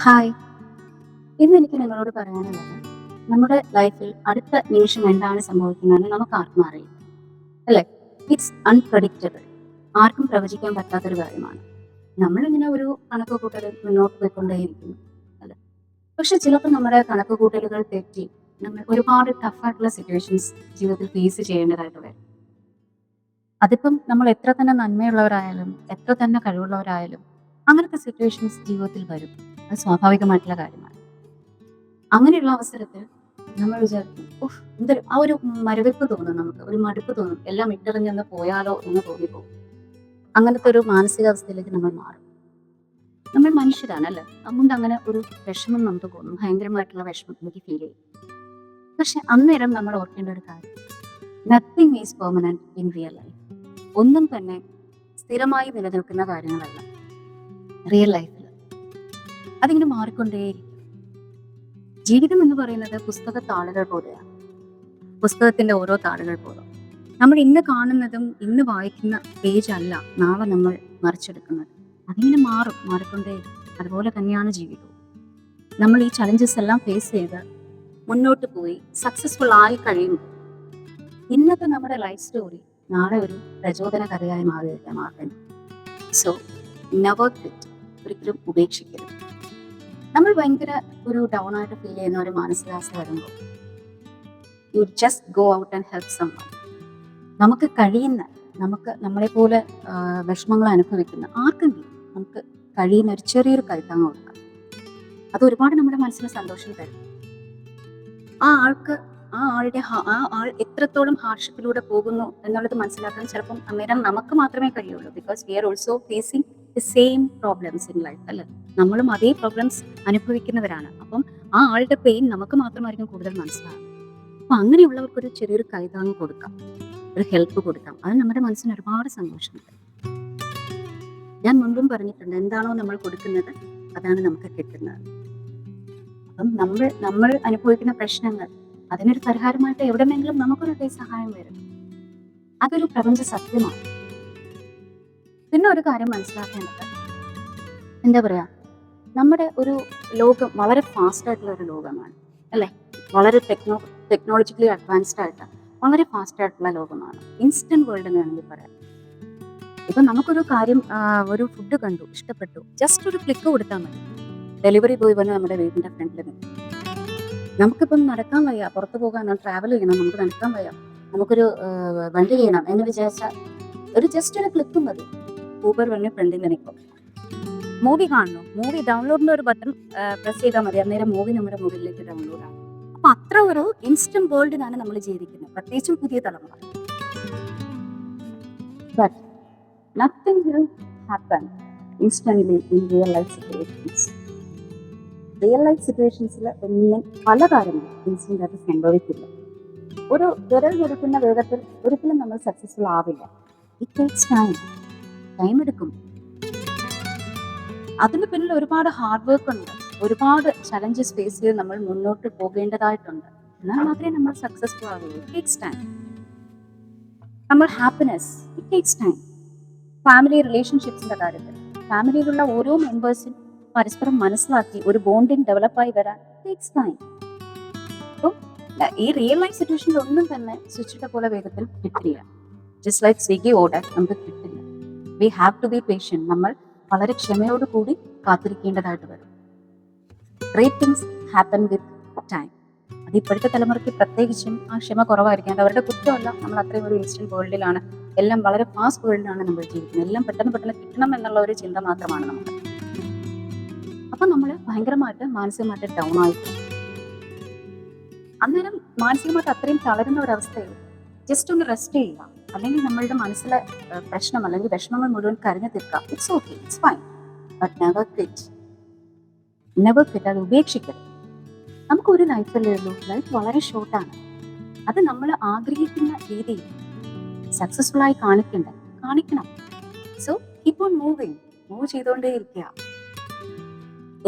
Hi. ഇന്ന് എനിക്ക് നിങ്ങളോട് പറയാനുള്ളത്, നമ്മുടെ ലൈഫിൽ അടുത്ത നിമിഷം എന്താണ് സംഭവിക്കുന്നതെന്ന് നമുക്ക് ആർക്കും അറിയില്ല. അല്ലേ? It's unpredictable. ആർക്കും പ്രവചിക്കാൻ പറ്റാത്തൊരു കാര്യമാണ്. നമ്മളിങ്ങനെ ഒരു കണക്കുകൂട്ടൽ മുന്നോട്ട് പോയിക്കൊണ്ടേയിരിക്കുന്നു. അല്ലേ? പക്ഷെ ചിലപ്പോൾ നമ്മുടെ കണക്കുകൂട്ടലുകൾ തെറ്റി നമ്മൾ ഒരുപാട് ടഫായിട്ടുള്ള സിറ്റുവേഷൻസ് ജീവിതത്തിൽ ഫേസ് ചെയ്യേണ്ടതായിട്ട് വരും. അതിപ്പം നമ്മൾ എത്ര തന്നെ നന്മയുള്ളവരായാലും, എത്ര തന്നെ കഴിവുള്ളവരായാലും അങ്ങനത്തെ സിറ്റുവേഷൻസ് ജീവിതത്തിൽ വരും. അത് സ്വാഭാവികമായിട്ടുള്ള കാര്യമാണ്. അങ്ങനെയുള്ള അവസരത്തിൽ നമ്മൾ വിചാരിക്കും, ഉഫ്! എന്തൊരു ആ ഒരു മരവിപ്പ് തോന്നും നമുക്ക്. ഒരു മടുപ്പ് തോന്നും. എല്ലാം ഇട്ടെറിഞ്ഞൊന്ന് പോയാലോ എന്ന് തോന്നിപ്പോകും. അങ്ങനത്തെ ഒരു മാനസികാവസ്ഥയിലേക്ക് നമ്മൾ മാറും. നമ്മൾ മനുഷ്യരാണ് അല്ലേ? അതുകൊണ്ട് അങ്ങനെ ഒരു വിഷമം നമുക്ക് തോന്നും. ഭയങ്കരമായിട്ടുള്ള വിഷമം എനിക്ക് ഫീൽ ചെയ്യും. പക്ഷെ അന്നേരം നമ്മൾ ഓർക്കേണ്ട ഒരു കാര്യം, nothing is permanent in real life. ഒന്നും തന്നെ സ്ഥിരമായി നിലനിൽക്കുന്ന കാര്യങ്ങളല്ല റിയൽ ലൈഫിൽ. അതിങ്ങനെ മാറിക്കൊണ്ടേയിരിക്കും. ജീവിതം എന്ന് പറയുന്നത് പുസ്തക താളുകൾ പോലെയാണ്. പുസ്തകത്തിന്റെ ഓരോ താളുകൾ പോലെ നമ്മൾ ഇന്ന് കാണുന്നതും ഇന്ന് വായിക്കുന്ന പേജ് അല്ല നാളെ നമ്മൾ മറിച്ചെടുക്കുന്നത്. അതിങ്ങനെ മാറും, മാറിക്കൊണ്ടേയിരിക്കും. അതുപോലെ തന്നെയാണ് ജീവിതവും. നമ്മൾ ഈ ചലഞ്ചസ് എല്ലാം ഫേസ് ചെയ്ത് മുന്നോട്ട് പോയി സക്സസ്ഫുൾ ആയി കഴിയുമ്പോൾ ഇന്നത്തെ നമ്മുടെ ലൈഫ് സ്റ്റോറി നാളെ ഒരു പ്രചോദന കഥയായി മാറുന്നു. So never quit. ഒരിക്കലും ഉപേക്ഷിക്കരുത്. നമ്മൾ ഭയങ്കര ഒരു ഡൗൺ ആയിട്ട് ഫീൽ ചെയ്യുന്ന ഒരു മാനസികാവസ്ഥ വരുമ്പോൾ you just go out and help someone. നമുക്ക് കഴിയുന്ന, നമുക്ക് നമ്മളെ പോലെ വിഷമങ്ങൾ അനുഭവിക്കുന്ന ആർക്കെങ്കിലും നമുക്ക് കഴിയുന്ന ഒരു ചെറിയൊരു കൈത്താങ്ങ് കൊടുക്കാം. അത് ഒരുപാട് നമ്മുടെ മനസ്സിന് സന്തോഷം തരും. ആ ആൾക്ക് ആ ആൾ എത്രത്തോളം ഹാർഷിപ്പിലൂടെ പോകുന്നു എന്നുള്ളത് മനസ്സിലാക്കാൻ ചിലപ്പം അന്നേരം നമുക്ക് മാത്രമേ കഴിയുള്ളൂ. Because we are also facing the same problems in life അല്ലേ? നമ്മളും അതേ പ്രോബ്ലംസ് അനുഭവിക്കുന്നവരാണ്. അപ്പം ആ ആളുടെ പെയിൻ നമുക്ക് മാത്രമായിരിക്കും കൂടുതൽ മനസ്സിലാകും. അപ്പൊ അങ്ങനെയുള്ളവർക്കൊരു ചെറിയൊരു കൈതാങ്ങ് കൊടുക്കാം, ഒരു ഹെൽപ്പ് കൊടുക്കാം. അത് നമ്മുടെ മനസ്സിന് ഒരുപാട് സന്തോഷം തരും. ഞാൻ മുൻപും പറഞ്ഞിട്ടുണ്ട്, എന്താണോ നമ്മൾ കൊടുക്കുന്നത് അതാണ് നമുക്ക് കിട്ടുന്നത്. അപ്പം നമ്മൾ അനുഭവിക്കുന്ന പ്രശ്നങ്ങൾ അതിനൊരു പരിഹാരമായിട്ട് എവിടെന്നെങ്കിലും നമുക്കൊരു കൈ സഹായം വരും. അതൊരു പ്രപഞ്ച സത്യമാണ്. പിന്നെ ഒരു കാര്യം മനസ്സിലാക്കേണ്ടത്, എന്താ പറയാ, നമ്മുടെ ഒരു ലോകം വളരെ ഫാസ്റ്റ് ആയിട്ടുള്ള ഒരു ലോകമാണ് അല്ലേ? വളരെ ടെക്നോളജിക്കലി അഡ്വാൻസ്ഡ് ആയിട്ട് വളരെ ഫാസ്റ്റ് ആയിട്ടുള്ള ലോകമാണ്. ഇൻസ്റ്റന്റ് വേൾഡ് എന്ന് വേണമെങ്കിൽ പറയാം. ഇപ്പൊ നമുക്കൊരു കാര്യം, ഒരു ഫുഡ് കണ്ടു, ഇഷ്ടപ്പെട്ടു, ജസ്റ്റ് ഒരു ക്ലിക്ക് കൊടുത്താൽ മതി, ഡെലിവറി ബോയ് വന്ന് നമ്മുടെ വീടിന്റെ ഫ്രണ്ടിൽ നിൽക്കും. നമുക്കിപ്പം നടക്കാൻ വയ്യ, പുറത്തു പോകാൻ, ട്രാവൽ ചെയ്യണം, നമുക്ക് നടക്കാൻ വയ്യ, നമുക്കൊരു വണ്ടി ചെയ്യണം എന്ന് വിചാരിച്ചാൽ ജസ്റ്റ് ഒരു ക്ലിക്ക് മതി, ഊബർ വന്ന് ഫ്രണ്ടിൽ നിൽക്കും. മൂവി കാണുന്നു, മൂവി ഡൗൺലോഡിന്റെ ഒരു ബട്ടൺ പ്രസ് ചെയ്താൽ മതി, അന്നേരം മൂവി നമ്മുടെ മൊബൈലിലേക്ക് ഡൗൺലോഡ് ആണ്. അപ്പൊ അത്ര ഒരു ഇൻസ്റ്റന്റ് വേൾഡിലാണ് നമ്മൾ ജീവിക്കുന്നത്, പ്രത്യേകിച്ചും പുതിയ തലമുറ. But nothing will happen instantly in real life situations. Real life സിറ്റുവേഷൻസിൽ ഒന്നും പല കാര്യങ്ങളും ഇൻസ്റ്റന്റ് ആയിട്ട് സംഭവിക്കില്ല. ഒരു വിരൽ കൊടുക്കുന്ന വേഗത്തിൽ ഒരിക്കലും നമ്മൾ സക്സസ്ഫുൾ ആവില്ല. ഇറ്റ് ടേക്സ് ടൈം എടുക്കും. അതിന് പിന്നിൽ ഒരുപാട് ഹാർഡ് വർക്ക് ഉണ്ട്, ഒരുപാട് ചലഞ്ചസ് ഫേസ് ചെയ്ത് നമ്മൾ മുന്നോട്ട് പോകേണ്ടതായിട്ടുണ്ട്. എന്നാൽ മാത്രമേ നമ്മൾ സക്സസ്ഫുൾ ആവുള്ളൂ. It takes time. നമ്മൾ happiness, it takes time. Family റിലേഷൻഷിപ്സിന്റെ കാര്യത്തിൽ ഫാമിലിയിലുള്ള ഓരോ മെമ്പേഴ്സും പരസ്പരം മനസ്സിലാക്കി ഒരു ബോണ്ടിങ് ഡെവലപ്പായി വരാൻ ടേക്സ് ടൈം. അപ്പോൾ ഈ റിയൽ ലൈഫ് സിറ്റുവേഷനിൽ ഒന്നും തന്നെ സ്വിച്ചിട്ട പോലെ വേഗത്തിൽ കിട്ടില്ല. ജസ്റ്റ് ലൈക്ക് സ്വിഗ്ഗി ഓർഡർ നമുക്ക് കിട്ടില്ല. We have to be patient. നമ്മൾ വളരെ ക്ഷമയോട് കൂടി കാത്തിരിക്കേണ്ടതായിട്ട് വരും. Great things happen with time. അത് ഇപ്പോഴത്തെ തലമുറയ്ക്ക് പ്രത്യേകിച്ചും ആ ക്ഷമ കുറവായിരിക്കും. അത് അവരുടെ കുറ്റമല്ല. നമ്മൾ അത്രയും ഒരു ഇൻസ്റ്റന്റ് വേൾഡിലാണ്, എല്ലാം വളരെ ഫാസ്റ്റ് വേൾഡിലാണ് നമ്മൾ ജീവിക്കുന്നത്. എല്ലാം പെട്ടെന്ന് പെട്ടെന്ന് കിട്ടണം എന്നുള്ള ഒരു ചിന്ത മാത്രമാണ് നമുക്ക്. അപ്പൊ നമ്മൾ ഭയങ്കരമായിട്ട് മാനസികമായിട്ട് ഡൗൺ ആയിരിക്കും. അന്നേരം മാനസികമായിട്ട് അത്രയും തളരുന്ന ഒരവസ്ഥയിൽ ജസ്റ്റ് ഒന്ന് റെസ്റ്റ് ചെയ്യുക, അല്ലെങ്കിൽ നമ്മളുടെ മനസ്സിലെ പ്രശ്നം അല്ലെങ്കിൽ വിഷമങ്ങൾ മുഴുവൻ കരഞ്ഞു തീർക്കുക. It's okay, it's fine. But never quit. അത് ഉപേക്ഷിക്കരുത്. നമുക്കൊരു ലൈഫല്ലേ ഉള്ളൂ. ലൈഫ് വളരെ ഷോർട്ടാണ്. അത് നമ്മൾ ആഗ്രഹിക്കുന്ന രീതിയിൽ സക്സസ്ഫുൾ ആയി കാണിക്കണം. സോ കീപ് ഓൺ മൂവ് ചെയ്തുകൊണ്ടേ ഇരിക്കുക.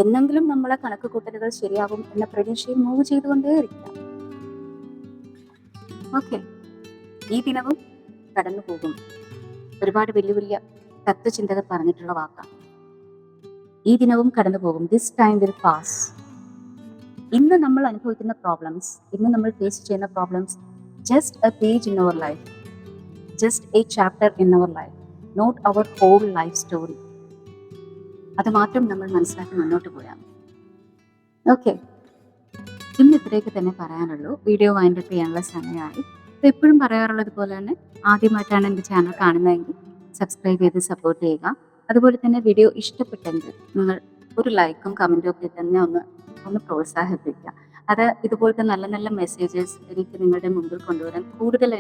എന്നെങ്കിലും നമ്മളെ കണക്ക് കൂട്ടലുകൾ ശരിയാകും എന്ന പ്രതീക്ഷയിൽ മൂവ് ചെയ്തുകൊണ്ടേ ഇരിക്കുക. ഓക്കെ, ഈ ദിനവും കടന്നു പോകും. ഒരുപാട് വലിയ വലിയ തത്വചിന്തകർ പറഞ്ഞിട്ടുള്ള വാക്കാണ്. ഈ ദിനവും കടന്നു പോകും. This time will pass. ഇന്ന് നമ്മൾ അനുഭവിക്കുന്ന പ്രോബ്ലംസ്, ഇന്ന് നമ്മൾ ഫേസ് ചെയ്യുന്ന problems, just a page in our life, just a chapter in our life, not our whole life story. അത് മാത്രം നമ്മൾ മനസ്സിലാക്കി മുന്നോട്ട് പോയാൽ മതി. ഓക്കെ, ഇന്ന് ഇത്രയൊക്കെ തന്നെ പറയാനുള്ളൂ. വീഡിയോ വൈൻഡപ്പ് ചെയ്യാനുള്ള സമയമായി. അപ്പോൾ എപ്പോഴും പറയാറുള്ളത് പോലെ തന്നെ, ആദ്യമായിട്ടാണ് എൻ്റെ ചാനൽ കാണുന്നതെങ്കിൽ സബ്സ്ക്രൈബ് ചെയ്ത് സപ്പോർട്ട് ചെയ്യുക. അതുപോലെ തന്നെ വീഡിയോ ഇഷ്ടപ്പെട്ടെങ്കിൽ നിങ്ങൾ ഒരു ലൈക്കും കമൻറ്റും ഒക്കെ തന്നെ ഒന്ന് പ്രോത്സാഹിപ്പിക്കുക. അത് ഇതുപോലത്തെ നല്ല നല്ല മെസ്സേജസ് എനിക്ക് നിങ്ങളുടെ മുമ്പിൽ കൊണ്ടുവരാൻ കൂടുതൽ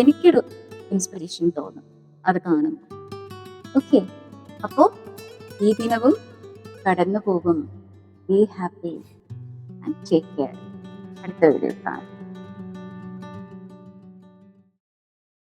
എനിക്കൊരു ഇൻസ്പിറേഷൻ തോന്നും അത് കാണുമ്പോൾ. ഓക്കെ, അപ്പോൾ ഈ ദിനവും കടന്നു പോകും. Be happy and take care. അടുത്ത വീഡിയോ കാണാം.